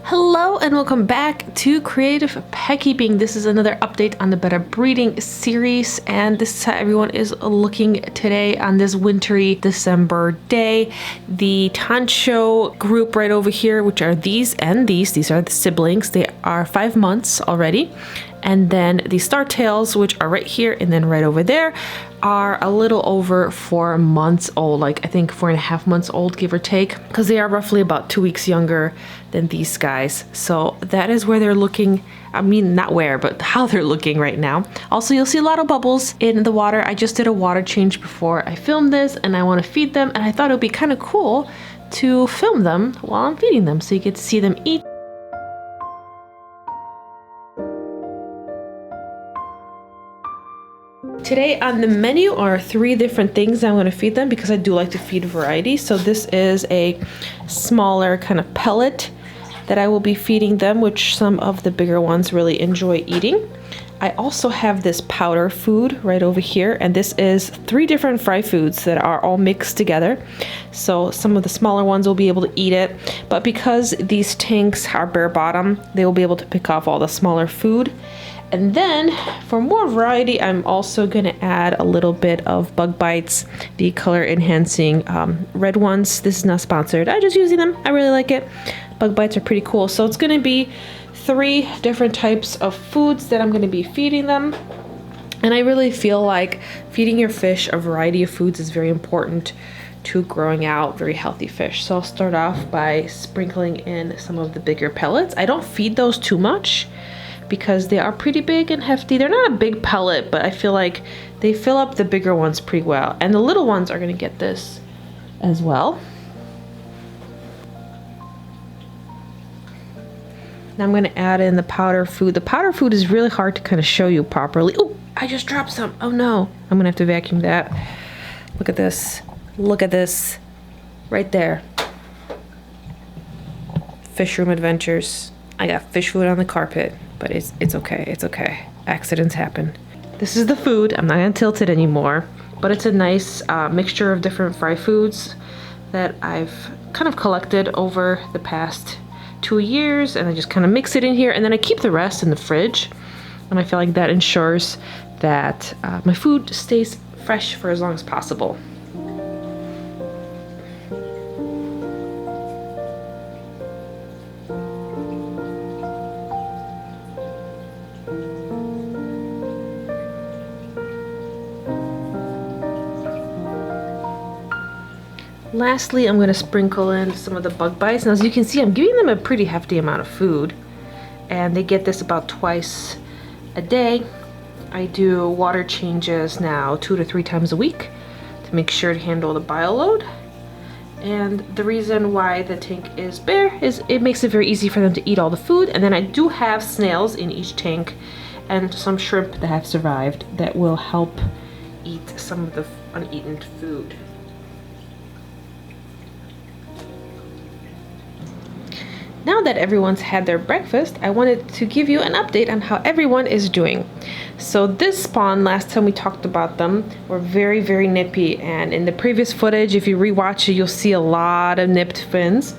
Hello and welcome back to Creative Pet Keeping. This is another update on the Betta breeding series, and this is how everyone is looking today on this wintry December day. The tancho group right over here, which are these and these are the siblings. They are 5 months already. And then the star tails, which are right here and then right over there, are a little over 4 months old, like I think 4.5 months old, give or take, because they are roughly about 2 weeks younger than these guys. So that is where they're looking. I mean, not where, but how they're looking right now. Also, you'll see a lot of bubbles in the water. I just did a water change before I filmed this, and I want to feed them, and I thought it would be kind of cool to film them while I'm feeding them so you get to see them eat. Today on the menu are 3 different things I'm going to feed them because I do like to feed variety. So this is a smaller kind of pellet that I will be feeding them, which some of the bigger ones really enjoy eating. I also have this powder food right over here, and this is 3 different fry foods that are all mixed together. So some of the smaller ones will be able to eat it, but because these tanks are bare bottom, they will be able to pick off all the smaller food. And then for more variety, I'm also going to add a little bit of Bug Bites, the color enhancing red ones. This is not sponsored. I'm just using them. I really like it. Bug Bites are pretty cool. So it's going to be 3 different types of foods that I'm going to be feeding them. And I really feel like feeding your fish a variety of foods is very important to growing out very healthy fish. So I'll start off by sprinkling in some of the bigger pellets. I don't feed those too much because they are pretty big and hefty. They're not a big pellet, but I feel like they fill up the bigger ones pretty well. And the little ones are gonna get this as well. Now I'm gonna add in the powder food. The powder food is really hard to kind of show you properly. Oh, I just dropped some. Oh no, I'm gonna have to vacuum that. Look at this. Look at this. Right there. Fish room adventures. I got fish food on the carpet. But it's okay, it's okay. Accidents happen. This is the food. I'm not gonna tilt it anymore, but it's a nice mixture of different fry foods that I've kind of collected over the past 2 years, and I just kind of mix it in here, and then I keep the rest in the fridge, and I feel like that ensures that my food stays fresh for as long as possible. Lastly, I'm going to sprinkle in some of the Bug Bites. Now, as you can see, I'm giving them a pretty hefty amount of food, and they get this about twice a day. I do water changes now 2 to 3 times a week to make sure to handle the bio load. And the reason why the tank is bare is it makes it very easy for them to eat all the food. And then I do have snails in each tank and some shrimp that have survived that will help eat some of the uneaten food. Now that everyone's had their breakfast, I wanted to give you an update on how everyone is doing. So this spawn, last time we talked about them, were very, very nippy, and in the previous footage, if you rewatch it, you'll see a lot of nipped fins.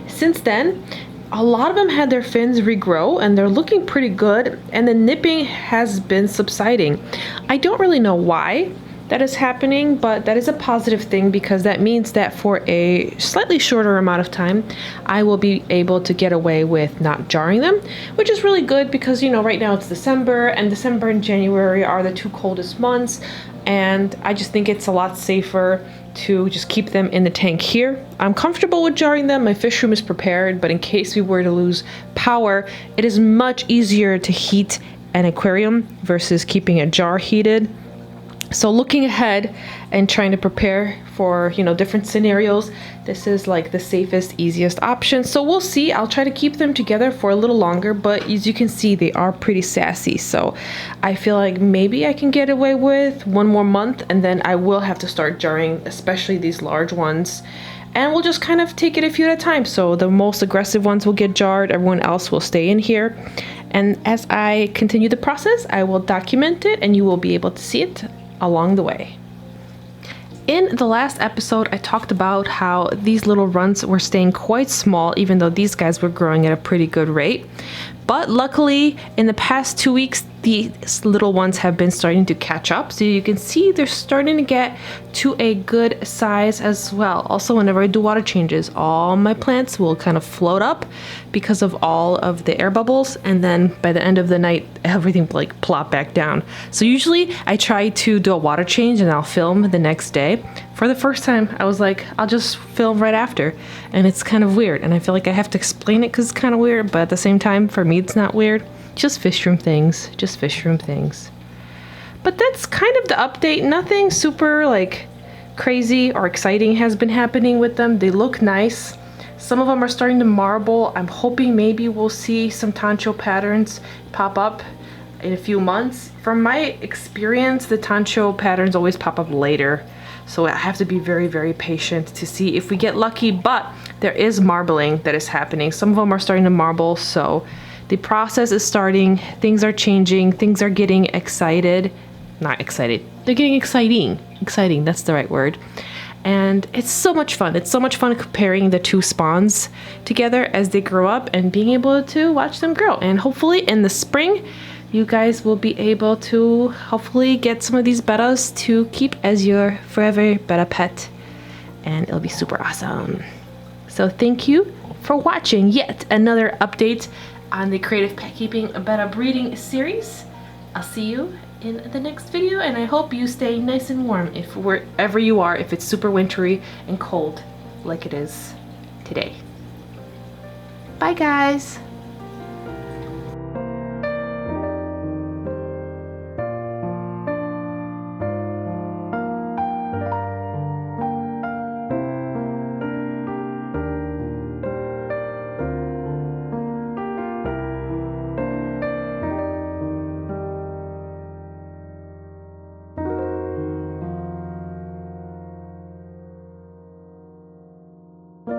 Since then, a lot of them had their fins regrow, and they're looking pretty good, and the nipping has been subsiding. I don't really know why that is happening, but that is a positive thing because that means that for a slightly shorter amount of time, I will be able to get away with not jarring them, which is really good because, you know, right now it's December, and December and January are the 2 coldest months, and I just think it's a lot safer to just keep them in the tank here. I'm comfortable with jarring them. My fish room is prepared, but in case we were to lose power, it is much easier to heat an aquarium versus keeping a jar heated. So looking ahead and trying to prepare for, you know, different scenarios, this is like the safest, easiest option. So we'll see. I'll try to keep them together for a little longer, but as you can see, they are pretty sassy. So I feel like maybe I can get away with 1 more month, and then I will have to start jarring, especially these large ones. And we'll just kind of take it a few at a time. So the most aggressive ones will get jarred, everyone else will stay in here. And as I continue the process, I will document it, and you will be able to see it along the way. In the last episode, I talked about how these little runts were staying quite small, even though these guys were growing at a pretty good rate. But luckily, in the past 2 weeks, these little ones have been starting to catch up. So you can see they're starting to get to a good size as well. Also, whenever I do water changes, all my plants will kind of float up because of all of the air bubbles. And then by the end of the night, everything will like plop back down. So usually I try to do a water change and I'll film the next day. For the first time, I was like, I'll just film right after. And it's kind of weird. And I feel like I have to explain it because it's kind of weird. But at the same time, for me, it's not weird. Just fish room things. Just fish room things. But that's kind of the update. Nothing super like crazy or exciting has been happening with them. They look nice. Some of them are starting to marble. I'm hoping maybe we'll see some tancho patterns pop up in a few months. From my experience, the tancho patterns always pop up later. So I have to be very, very patient to see if we get lucky. But there is marbling that is happening. Some of them are starting to marble. So the process is starting. Things are changing. Things are getting excited. Not excited. They're getting exciting. Exciting, that's the right word. And it's so much fun. It's so much fun comparing the two spawns together as they grow up and being able to watch them grow. And hopefully in the spring, you guys will be able to hopefully get some of these bettas to keep as your forever betta pet. And it'll be super awesome. So thank you for watching yet another update on the Creative Pet Keeping Betta Breeding series. I'll see you in the next video, and I hope you stay nice and warm if wherever you are, if it's super wintry and cold like it is today. Bye guys!